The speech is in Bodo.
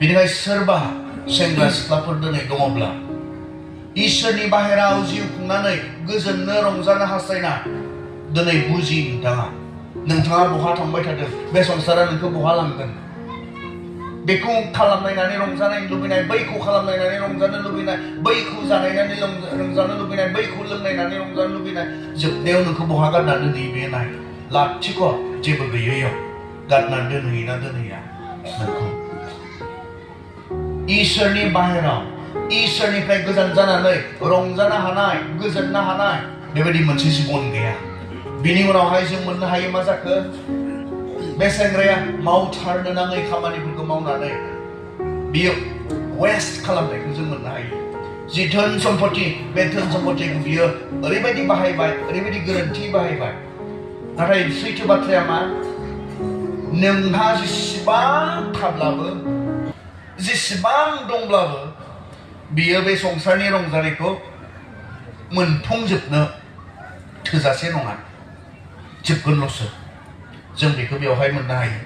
बेनिखायनो सोरबा सेंग्रा सिख्लाफोर दिनै दङब्ला इसोरनि बाहेराव जिउ खुंनानै गोजोननो रंजानो हास्थायना दिनै बुजि नोंथाङा बहा थांबाय थादों, बे संसारा नोंखौ बहा लांगोन। बेखौ खालामनायनानै रंजानाय लुबैनाय, बैखौ खालामनायनानै रंजानो लुबैनाय, बैखौ जानायनानै रंजानो लुबैनाय, बैखौ लोंनायनानै रंजानो लुबैनाय, जोबनायाव नोंखौ बहा गारना दोनहैयो बे नाय। लाथिख' जेबो गैयैयाव गारनानै दोनहैयोना दोनहैया नोंखौ। इसोरनि बाहेराव इसोरनिफ्राय गोजान जानानै रंजानो हानाय, गोजोननो हानाय बेबायदि मोनसे जिबन गैया। बिनि उनावहाय जों मोननो हायो मा जाखो? बे सेंग्राया मावथारनो नाङै खामानिफोरखौ मावनानै बियो वेस्ट खालामनायखौ जों मोननो हायो। जि धोन सम्पति, बे धोन सम्पतिखौ बियो ओरैबायदि बाहायबाय, ओरैबायदि गोरोन्थि बाहायबाय। नाथाय सैथो बाथ्राया मा? नोंहा जेसेबां थाब्लाबो, जेसेबां दंब्लाबो बियो बे संसारनि रंजानायखौ मोनफुंजोबनो थोजासे नङा, जोबगोनल'सो। जों बेखौ बेवहाय मोननो हायो।